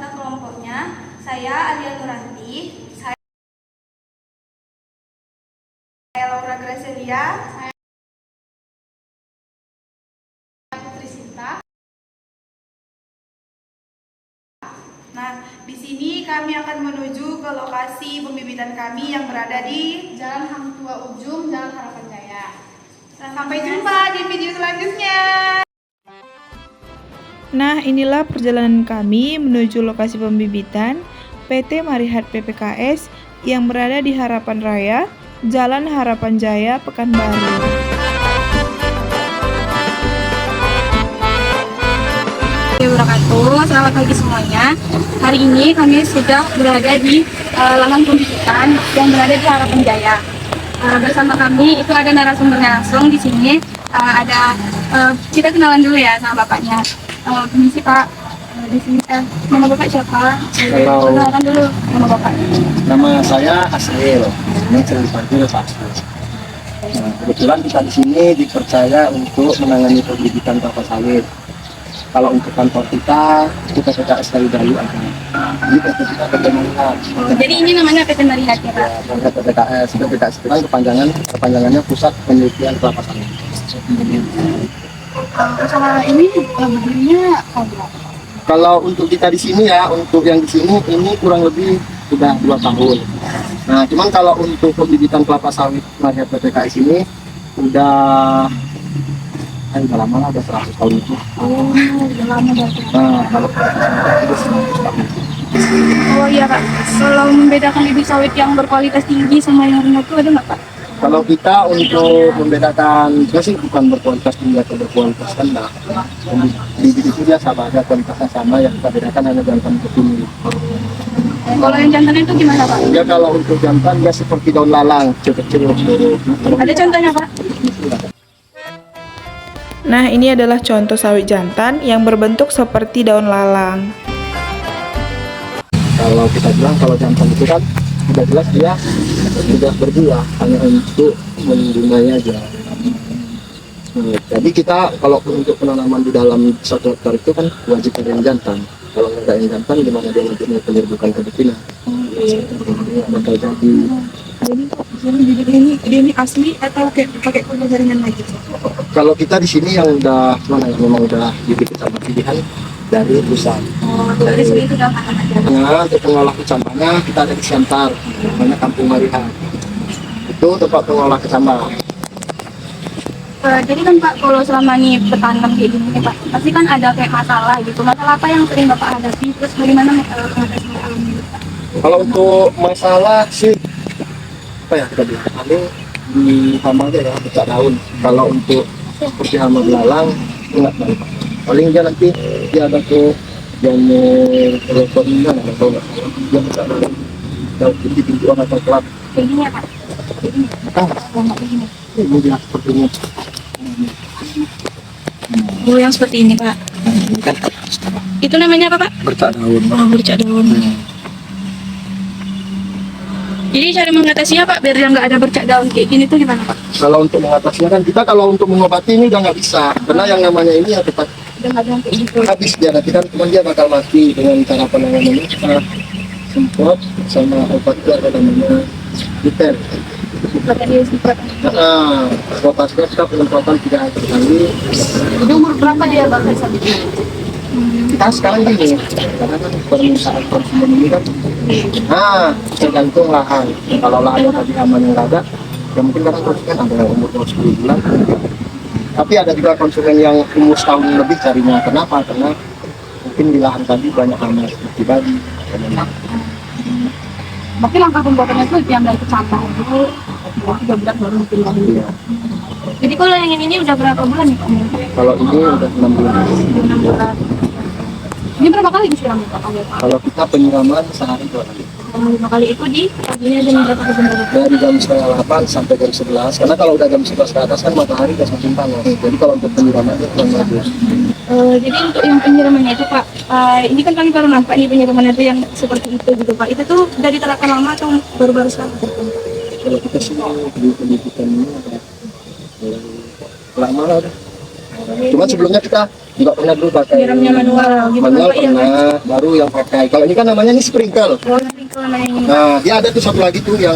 beserta kelompoknya. Saya Alia Nuranti, saya Laura Gracelia, saya Putri Sinta. Nah, di sini kami akan menuju ke lokasi pembibitan kami yang berada di Jalan Hang Tua Ujung, Jalan Harapan Jaya. Sampai jumpa di video selanjutnya. Nah, inilah perjalanan kami menuju lokasi pembibitan PT Marihat PPKS yang berada di Harapan Raya, Jalan Harapan Jaya, Pekanbaru. Selamat pagi semuanya. Hari ini kami sudah berada di lahan pembibitan yang berada di Harapan Jaya. Bersama kami itu ada narasumbernya langsung di sini. Kita kenalan dulu ya sama bapaknya. Permisi Pak, di sini nama bapak siapa? Kenalan dulu nama bapaknya. Nama saya Asril, yang sering dipanggil Pak. Nah, kebetulan kita di sini dipercaya untuk menangani pembibitan kelapa sawit. Kalau untuk kantor kita PPKS dari Dayu ada. Jadi kita PT Marihat. Jadi ini namanya PT Marihat ya Pak? Ya, PPKS itu kan kepanjangannya Pusat Penelitian Kelapa Sawit. Usaha ini berdirinya berapa? Kalau untuk kita di sini ya, untuk yang di sini ini kurang lebih sudah 2 tahun. Nah, cuman kalau untuk pembibitan kelapa sawit Marihat PPKS ini udah lama lah, udah 100 tahun itu. Udah lama berarti. Nah, kalau itu 100 tahun. Oh iya Kak, kalau membedakan bibit sawit yang berkualitas tinggi sama yang rendah itu ada nggak Pak? Kalau kita untuk membedakan, itu sih bukan berkualitas tinggi atau berkualitas rendah. Bibit itu dia sama aja, kualitasnya sama, yang kita bedakan hanya jantan tertinggi. Kalau yang jantan itu gimana Pak? Ya kalau untuk jantan dia seperti daun lalang, kecil-kecil. Ada contohnya Pak? Nah, ini adalah contoh sawit jantan yang berbentuk seperti daun lalang. Kalau kita bilang kalau jantan itu kan sudah jelas dia sudah berbuah, hanya untuk membunganya aja. Nah, jadi kita kalau untuk penanaman di dalam 1 hektar itu kan wajib ada yang jantan. Kalau nggak yang jantan, gimana dia untuk penyerbukan ke betina? Bakal jadi. Jadi bibit ini asli atau kayak pakai kulit jaringan lagi? Kalau kita di sini yang udah mana ya, memang udah dibikin sama pilihan dari pusat. Oh, dari sini itu udah makan aja. Nah, untuk pengolah kecambahnya kita ada di Siantar, namanya Kampung Marihat. Itu tempat pengolah kecambah. Jadi kan Pak, kalau selama ini bertanam kayak gini nih Pak, pasti kan ada kayak masalah gitu. Masalah apa yang sering Bapak hadapi? Terus bagaimana mengatasi masalah ini? Kalau untuk masalah sih, apa ya kita bilang, paling di hama aja ya, becak daun. Kalau untuk seperti hama belalang, enggak baik. Paling dia nanti dia ada tuh jamur teleponnya, nggak tahu nggak. Dia becak daun, daun tinggi tinggian atau kelap. Kayak gini ya Pak? Kayak gini? Nggak kayak gini? Ini dia seperti ini. Oh, yang seperti ini Pak. Itu namanya apa Pak? Bercak daun. Oh, bercak daun. Jadi cara mengatasinya Pak, biar nggak ada bercak daun kayak gini tuh gimana Pak? Kalau untuk mengatasinya kan kita kalau untuk mengobati ini udah nggak bisa, karena yang namanya ini ya tepat Udah nggak ada yang kayak gitu. habis dia nanti kan, cuman dia bakal mati dengan cara penanganannya kita semprot sama obat itu ada namanya diter. Pakai dia semprot. Nah, potasnya kita penyemprotan 3 kali. Jadi umur berapa dia bakal sampai? Kita sekarang gini, karena kan permintaan konsumen ini kan, nah tergantung lahan. Kalau lahannya tadi aman yang ada, ya mungkin karena konsumen ada yang umur 10 bulan. Tapi ada juga konsumen yang umur setahun lebih carinya. Kenapa? Karena mungkin di lahan tadi banyak hama seperti babi. Berarti langkah pembuatannya itu yang dari kecambah dulu, 3 bulan baru mungkin lagi. Iya. Jadi kalau yang ini udah berapa bulan nih Pak? Kalau ini udah 6 bulan. 6 bulan. Ini berapa kali disiram Pak? Kalau kita penyiraman sehari 2 kali. 5 kali itu di paginya jam berapa ke jam berapa? Dari jam setengah 8 sampai jam 11. Karena kalau udah jam 11 ke atas kan matahari udah semakin panas. Jadi kalau untuk penyiramannya kurang bagus. Jadi untuk yang penyiramannya itu Pak, ini kan kami baru nampak nih penyiramannya itu yang seperti itu gitu Pak. Itu tuh udah diterapkan lama atau baru-baru sekarang? Kalau kita sih di pendidikan ini ada lama lah udah. Cuma sebelumnya kita juga pernah dulu pakai Nyiramnya manual gitu manual Pak, ya, Pak? pernah, baru yang pakai. Kalau ini kan namanya nih sprinkle. Oh, sprinkle namanya ini. Nah, dia ada tuh satu lagi tuh yang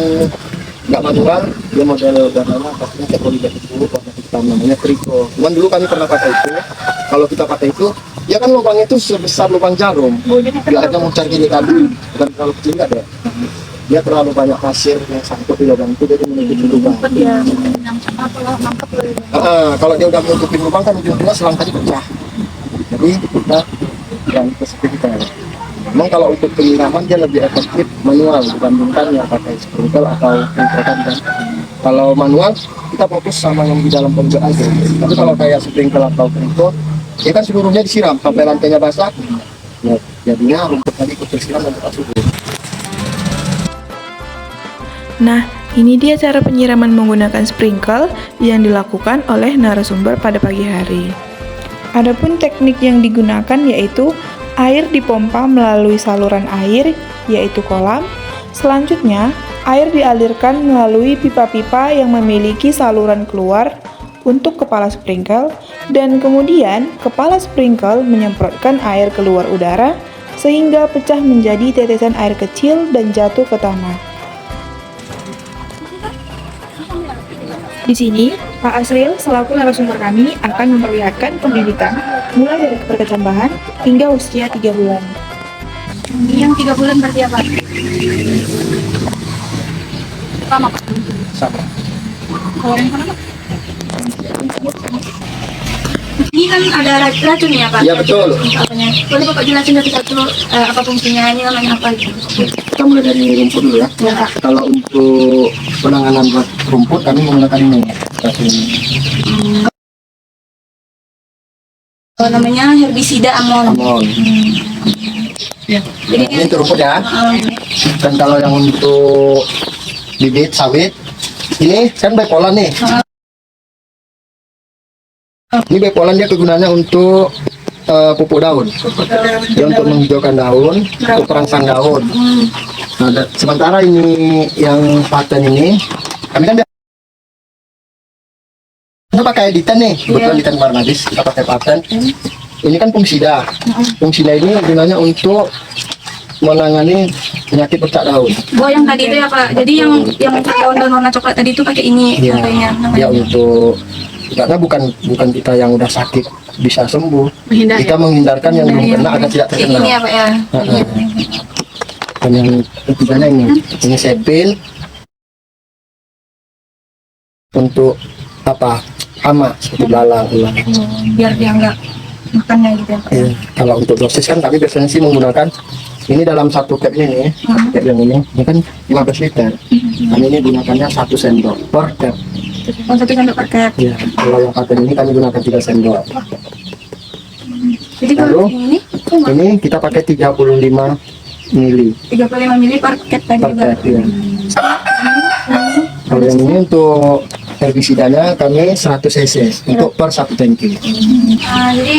nggak manual, dia model warnanya pastinya kayak poligraf itu, warna hitam namanya trico. Cuman dulu kami pernah pakai itu. Kalau kita pakai itu, ya kan lubangnya itu sebesar lubang jarum. Nggak ada mucar gini tadi, bukan terlalu kecil nggak ada. Dia terlalu banyak pasir yang sangkut di lubang itu, jadi menutupi lubang. Ya, mantap loh. Kalau dia udah menutupi lubang kan ujung-ujungnya selang tadi pecah. Jadi kita ganti ke sprinkle. Memang kalau untuk penyiraman dia lebih efektif manual dibandingkan yang pakai sprinkle atau filtretan kan. Kalau manual kita fokus sama yang di dalam pojok aja. Tapi kalau kayak sprinkle atau filter, dia kan seluruhnya disiram sampai lantainya basah. Ya, jadinya rumput tadi ikut tersiram dan tetap subur. Nah, ini dia cara penyiraman menggunakan sprinkle yang dilakukan oleh narasumber pada pagi hari. Adapun teknik yang digunakan yaitu air dipompa melalui saluran air, yaitu kolam. Selanjutnya, air dialirkan melalui pipa-pipa yang memiliki saluran keluar untuk kepala sprinkle, dan kemudian kepala sprinkle menyemprotkan air keluar udara sehingga pecah menjadi tetesan air kecil dan jatuh ke tanah. Di sini, Pak Asril selaku narasumber kami akan memperlihatkan pembibitan mulai dari perkecambahan hingga usia 3 bulan. Yang 3 bulan berarti apa? Lama Pak. Sama. Kalau yang mana Pak? Ini kan ada racun ya Pak? Iya betul. Apanya? Boleh Bapak jelasin satu-satu apa fungsinya, ini namanya apa gitu? Kita mulai dari rumput dulu ya. Ya Pak. Kalau untuk penanganan buat rumput kami menggunakan ini. Namanya herbisida amon. Amon. Ya. Jadi Ini untuk rumput ya. Dan kalau yang untuk bibit sawit, ini kan bepolan nih. Ini bepolan dia kegunaannya untuk pupuk daun. Dia untuk menghijaukan daun, untuk perangsang daun. Nah, sementara ini yang paten ini, kami kan kita pakai editan nih, kebetulan editan Barnabis, kita pakai paten. Ini kan fungsida. Fungsida ini gunanya untuk menangani penyakit bercak daun. Oh yang tadi itu ya Pak. Jadi yang daun-daun warna coklat tadi itu pakai ini Ya, namanya. ya untuk karena bukan kita yang udah sakit bisa sembuh. Kita menghindarkan yang belum kena agar tidak terkena. Ini ya Pak ya. Dan yang ketiganya ini sepil untuk apa? Hama seperti belalang, ular. Biar dia enggak makannya gitu ya Pak. Ya, kalau untuk dosis kan kami biasanya sih menggunakan ini dalam satu cap ini, cap yang ini kan 15 liter. Kami ini gunakannya 1 sendok per cap. Oh, 1 sendok per cap. Ya, kalau yang paten ini kami gunakan 3 sendok. Jadi kalau Lalu, ini ini kita pakai 35 mili 35 mili per cap tadi per juga. cap. Ya. Kalau yang ini untuk herbisidanya kami 100 cc untuk per 1 tangki. Jadi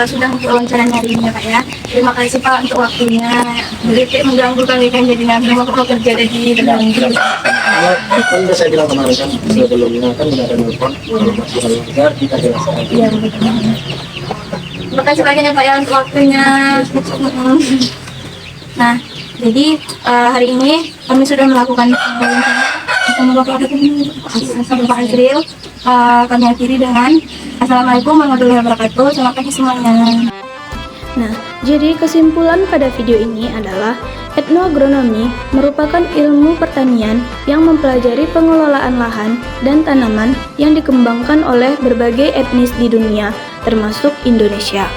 sudah wawancara hari ini ya Pak ya. Terima kasih Pak untuk waktunya. Jadi kayak mengganggu kami kan jadi nanti mau kerja di dalam. Kan udah saya bilang kemarin kan sebelumnya kan udah ada telepon kalau masih ada kita jelaskan. Iya betul. Terima kasih banyak ya Pak ya untuk waktunya. Nah, jadi hari ini kami sudah melakukan sama Bapak Asril. Kami akhiri dengan Assalamualaikum warahmatullahi wabarakatuh. Selamat pagi semuanya. Nah, jadi kesimpulan pada video ini adalah etnoagronomi merupakan ilmu pertanian yang mempelajari pengelolaan lahan dan tanaman yang dikembangkan oleh berbagai etnis di dunia, termasuk Indonesia.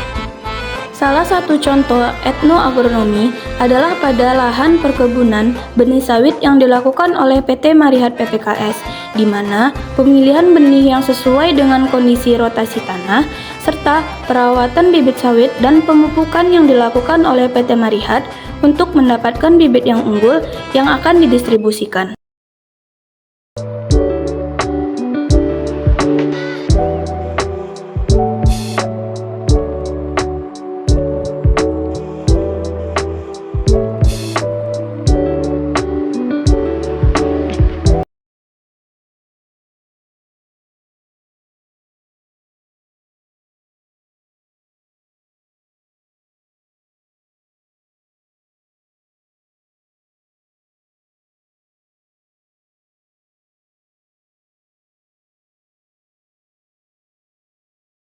Salah satu contoh etnoagronomi adalah pada lahan perkebunan benih sawit yang dilakukan oleh PT Marihat PPKS, di mana pemilihan benih yang sesuai dengan kondisi rotasi tanah, serta perawatan bibit sawit dan pemupukan yang dilakukan oleh PT Marihat untuk mendapatkan bibit yang unggul yang akan didistribusikan.